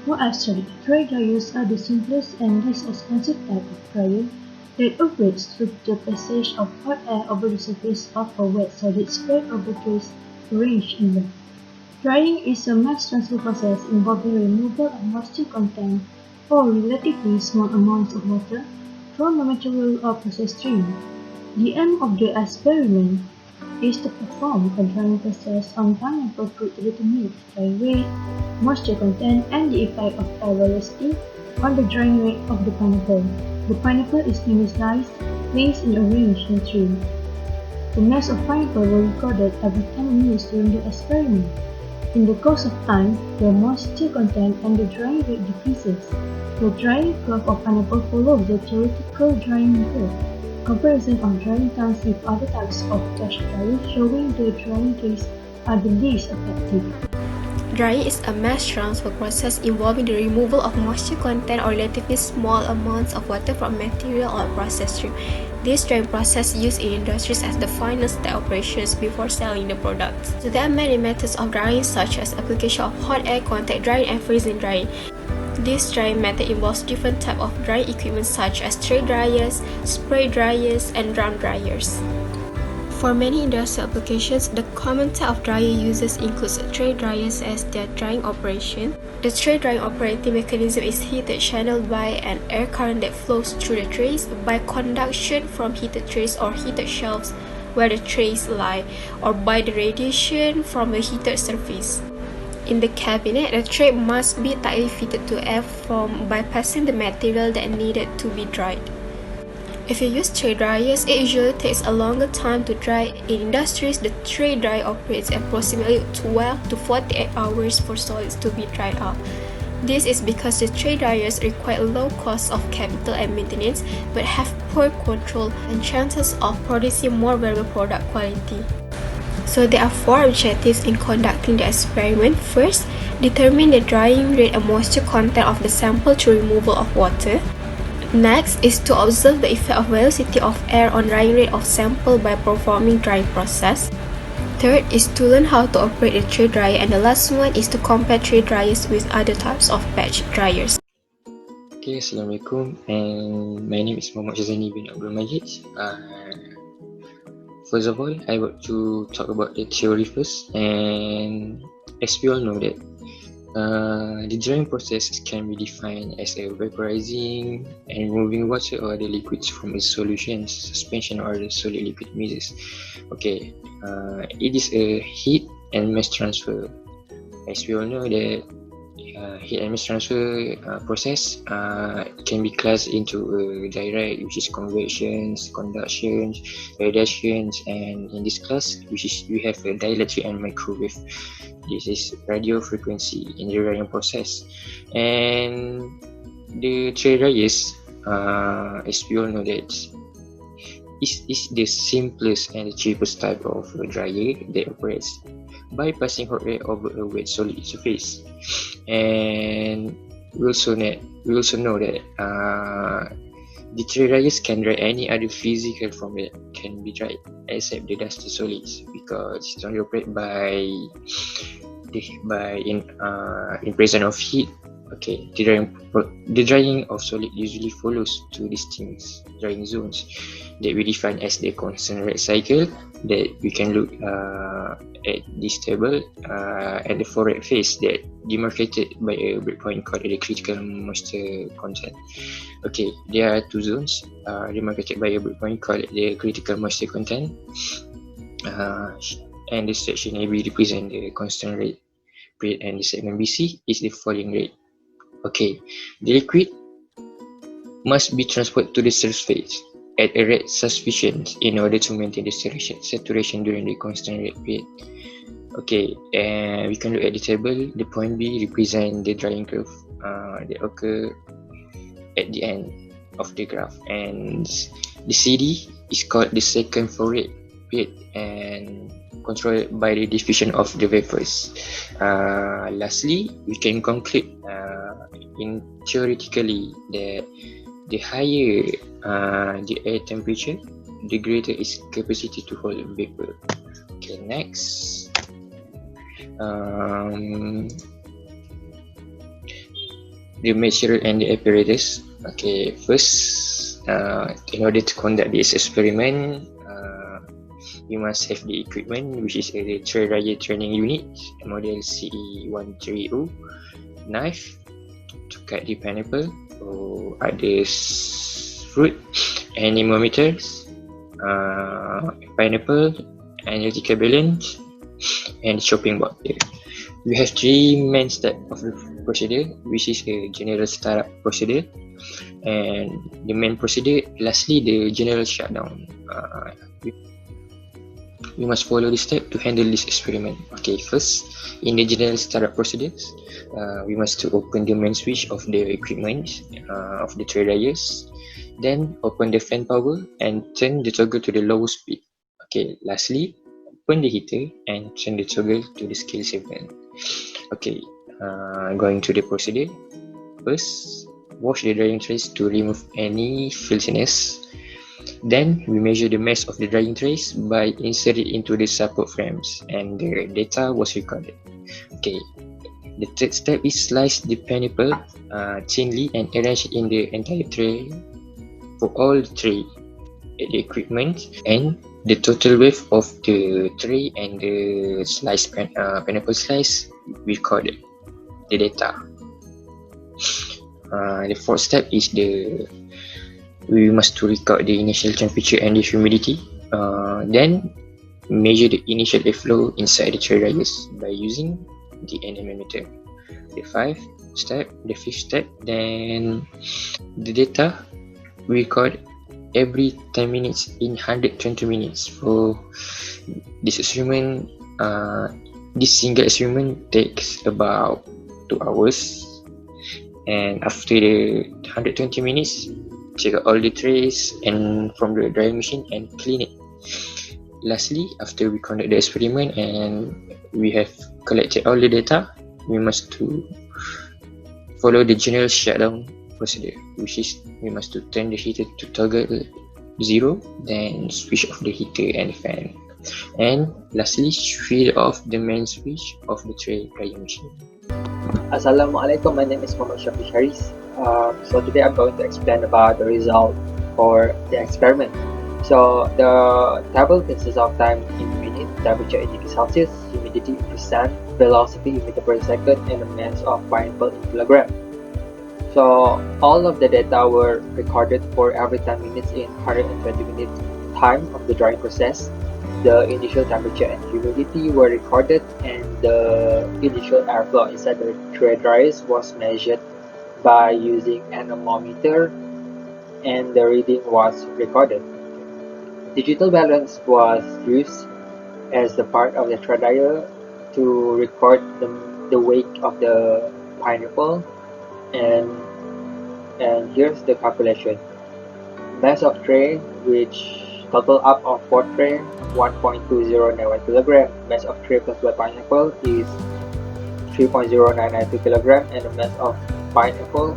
More abstract, dry dryers are the simplest and least expensive type of dryer that operates through the passage of hot air over the surface of a wet solid spread over trays arranged in them. Drying is a mass transfer process involving removal of moisture content or relatively small amounts of water from a material or process stream. The aim of the experiment is to perform a drying process on pineapple fruit to determine dry weight, moisture content, and the effect of air velocity on the drying rate of the pineapple. The pineapple is then sliced, placed and arranged in a tray. The mass of pineapple were recorded every 10 minutes during the experiment. In the course of time, the moisture content and the drying rate decreases. The drying curve of pineapple follows the theoretical drying curve. Comparison of drying times with other types of cash dryers showing the drying days are the least effective. Drying is a mass transfer process involving the removal of moisture content or relatively small amounts of water from material or process stream. This drying process is used in industries as the final step operations before selling the products. So there are many methods of drying such as application of hot air, contact drying, and freezing drying. This drying method involves different types of drying equipment such as tray dryers, spray dryers, and drum dryers. For many industrial applications, the common type of dryer uses includes tray dryers as their drying operation. The tray drying operating mechanism is heated channeled by an air current that flows through the trays by conduction from heated trays or heated shelves where the trays lie, or by the radiation from a heated surface. In the cabinet, the tray must be tightly fitted to air from bypassing the material that needed to be dried. If you use tray dryers, it usually takes a longer time to dry. In industries, the tray dryer operates approximately 12 to 48 hours for solids to be dried out. This is because the tray dryers require low cost of capital and maintenance, but have poor control and chances of producing more variable product quality. So there are 4 objectives in conducting the experiment. First, determine the drying rate and moisture content of the sample through removal of water. Next is to observe the effect of velocity of air on drying rate of sample by performing drying process. Third is to learn how to operate the tray dryer, and the last one is to compare tray dryers with other types of batch dryers. Okay, Assalamualaikum, and my name is Muhammad Shazani bin Abdul Majid. First of all, I want to talk about the theory first, and as we all know that the drying process can be defined as a vaporizing and removing water or other liquids from a solution, suspension, or the solid liquid mixes. Okay, it is a heat and mass transfer. As we all know that heat and mass transfer process can be classed into a direct, which is convections, conductions, radiations, and in this class, we have a dielectric and microwave. This is radio frequency in the drying process. And the tray dryers, as we all know that is the simplest and the cheapest type of dryer that operates by passing hot air over a wet solid surface. And we also know that the tray dryers can dry any other physical form that can be dried except the dusty solids, because it's only operated in presence of heat. Okay, the drying of solid usually follows 2 distinct drying zones that we define as the constant rate cycle that we can look at this table, and the forward phase that demarcated by a breakpoint called the critical moisture content. Okay, there are 2 zones demarcated by a breakpoint called the critical moisture content, and this section AB represents the constant rate, and the segment BC is the falling rate. Okay, the liquid must be transported to the surface at a rate sufficient in order to maintain the saturation during the constant rate period. Okay, and we can look at the table. The point B represents the drying curve that occur at the end of the graph, and the CD is called the second forward period and controlled by the diffusion of the vapors. Lastly, we can conclude theoretically that the higher the air temperature, the greater its capacity to hold vapor. Okay, next. the material and the apparatus. Okay, first, in order to conduct this experiment, we must have the equipment, which is a tray raya training unit, model CE130, knife to cut the pineapple or other fruit, anemometers, pineapple, analytical balance, and chopping board. We have three main steps of the procedure, which is a general startup procedure, and the main procedure, lastly, the general shutdown. We must follow this step to handle this experiment. Okay, first, in the general startup procedures, we must to open the main switch of the equipment of the tray dryers, then open the fan power and turn the toggle to the lowest speed. Okay, lastly, open the heater and turn the toggle to the scale 7. Okay, going to the procedure. First, wash the drying trays to remove any filthiness. Then we measure the mass of the drying trays by inserting into the support frames, and the data was recorded. Okay, the third step is slice the pineapple thinly and arrange in the entire tray for all tray, the equipment, and the total weight of the tray and the pineapple slice recorded the data. The fourth step is we must to record the initial temperature and the humidity. Then measure the initial airflow inside the tray dryers by using the anemometer. The fifth step, then the data we record every 10 minutes in 120 minutes. For this experiment, this single experiment takes about 2 hours, and after the 120 minutes, check out all the trays and from the drying machine and clean it. Lastly, after we conduct the experiment and we have collected all the data, we must to follow the general shutdown procedure, which is we must to turn the heater to toggle 0, then switch off the heater and fan, and lastly switch off the main switch of the tray drying machine. Assalamualaikum, my name is Muhammad Shafiq Haris. So today I'm going to explain about the result for the experiment. So the table consists of time in minute, temperature in degrees Celsius, humidity in percent, velocity in meter per second, and the mass of pineapple in kilogram. So all of the data were recorded for every 10 minutes in 120 minute time of the drying process. The initial temperature and humidity were recorded, and the initial airflow inside the tray dryers was measured by using an anemometer, and the reading was recorded. Digital balance was used as the part of the tray dryer to record the weight of the pineapple, and here's the calculation. Mass of tray, which total up of 4 tray, 1.2091 kg. Mass of tray plus 1 pineapple is 3.0992 kg, and the mass of pineapple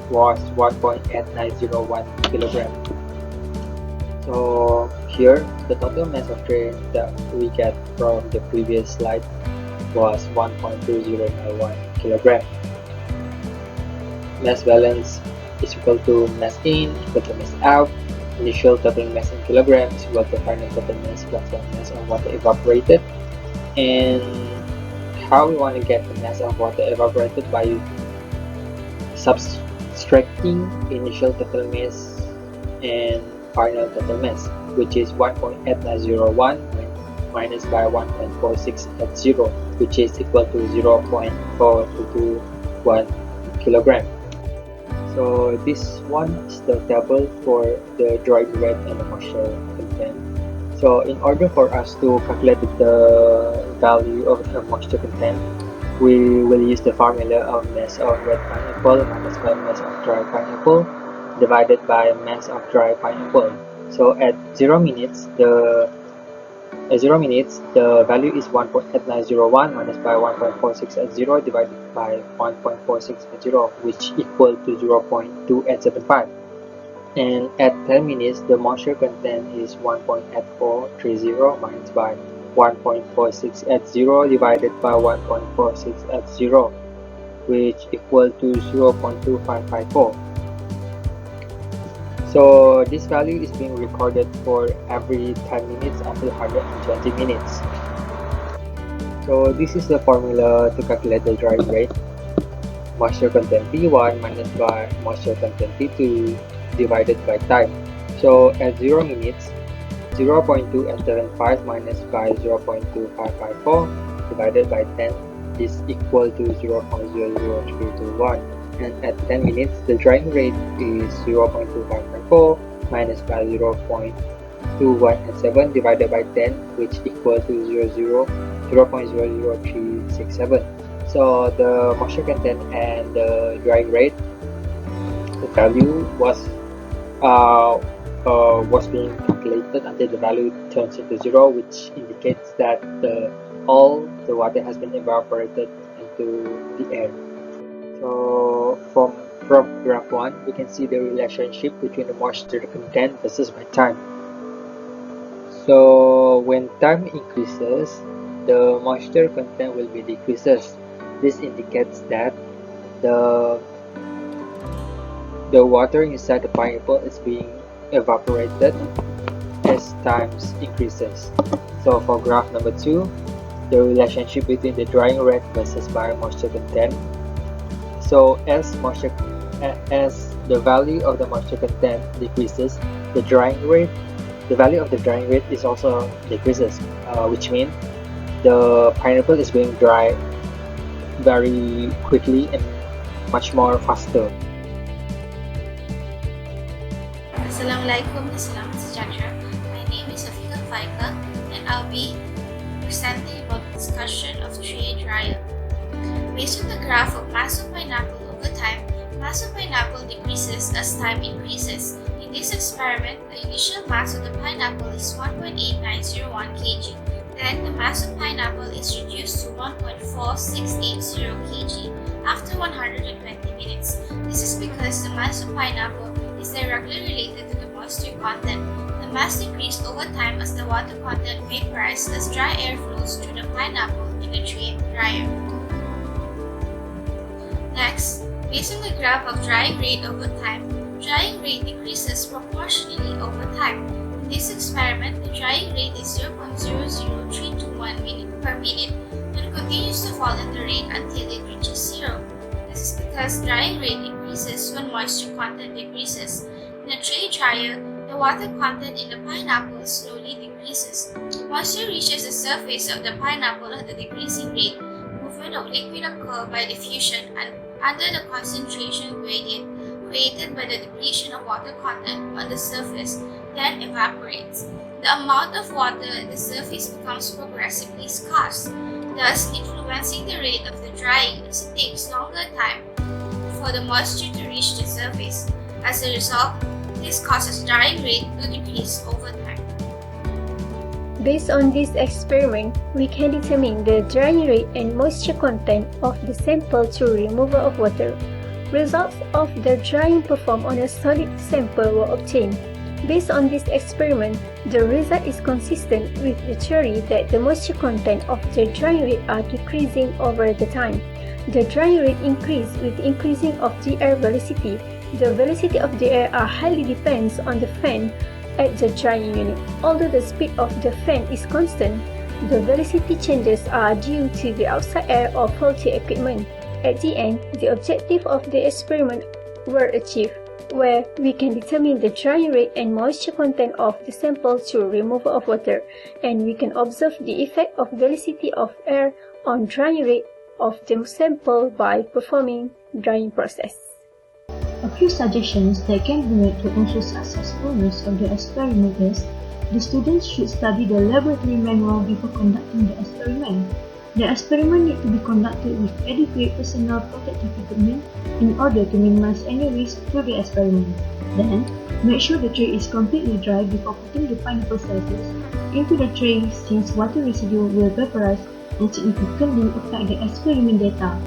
was 1.8901 kg. So here, the total mass of tray that we get from the previous slide was 1.2091 kg. Mass balance is equal to mass in equal to mass out. Initial total mass in kilograms is equal to final total mass plus the mass of water evaporated. And how we want to get the mass of water evaporated by subtracting initial total mass and final total mass, which is 1.8901 minus by 1.46 at 0, which is equal to 0.4221 kilogram. So this one is the table for the drying rate and the moisture content. So in order for us to calculate the value of the moisture content, we will use the formula of mass of wet pineapple minus by mass of dry pineapple divided by mass of dry pineapple. So at 0 minutes, the value is 1.8901 minus by 1.46 at 0 divided by 1.46 at 0, which equal to 0.2875. And at 10 minutes, the moisture content is 1.8430 minus by 1.46 at 0 divided by 1.46 at 0, which equal to 0.2554. So this value is being recorded for every 10 minutes until 120 minutes. So this is the formula to calculate the drying rate. Moisture content P1 minus by moisture content P2 divided by time. So at 0 minutes, 0.275 minus by 0.2554 divided by 10 is equal to 0.00321. And at 10 minutes, the drying rate is 0.2554 minus by 0.2187 divided by 10, which equal to 0.00367. So the moisture content and the drying rate, the value was being calculated until the value turns into 0, which indicates that all the water has been evaporated into the air. So from graph 1, we can see the relationship between the moisture content versus by time. So when time increases, the moisture content will be decreases. This indicates that the water inside the pineapple is being evaporated as time increases. So for graph number 2, the relationship between the drying rate versus by moisture content. So as the value of the moisture content decreases, the value of the drying rate is also decreases, which means the pineapple is being dry very quickly and much more faster. Assalamualaikum, selamat sejahtera. My name is Fauziah and I'll be presenting about the discussion of tray dryer. Based on the graph of mass of pineapple over time, mass of pineapple decreases as time increases. In this experiment, the initial mass of the pineapple is 1.8901 kg. Then the mass of pineapple is reduced to 1.4680 kg after 120 minutes. This is because the mass of pineapple is directly related to the moisture content. The mass decreased over time as the water content vaporized as dry air flows through the pineapple in the tray dryer. Next, based on the graph of drying rate over time, drying rate decreases proportionally over time. In this experiment, the drying rate is 0.00321 per minute and continues to fall in the rate until it reaches 0. This is because drying rate increases when moisture content decreases. In a tray dryer, the water content in the pineapple slowly decreases. Moisture reaches the surface of the pineapple at a decreasing rate. Movement of liquid occurs by diffusion and under the concentration gradient created by the depletion of water content on the surface, then evaporates. The amount of water at the surface becomes progressively scarce, thus influencing the rate of the drying as it takes longer time for the moisture to reach the surface. As a result, this causes drying rate to decrease over time. Based on this experiment, we can determine the drying rate and moisture content of the sample through removal of water. Results of the drying performed on a solid sample were obtained. Based on this experiment, the result is consistent with the theory that the moisture content of the drying rate are decreasing over the time. The drying rate increases with increasing of the air velocity. The velocity of the air highly depends on the fan at the drying unit. Although the speed of the fan is constant, the velocity changes are due to the outside air or faulty equipment. At the end, the objective of the experiment were achieved, where we can determine the drying rate and moisture content of the sample through removal of water, and we can observe the effect of velocity of air on drying rate of the sample by performing drying process. A few suggestions that can be made to ensure successfulness of the experiment is: the students should study the laboratory manual before conducting the experiment. The experiment needs to be conducted with adequate personal protective equipment in order to minimize any risk to the experiment. Then, make sure the tray is completely dry before putting the pineapple slices into the tray, since water residue will vaporize and significantly affect the experiment data.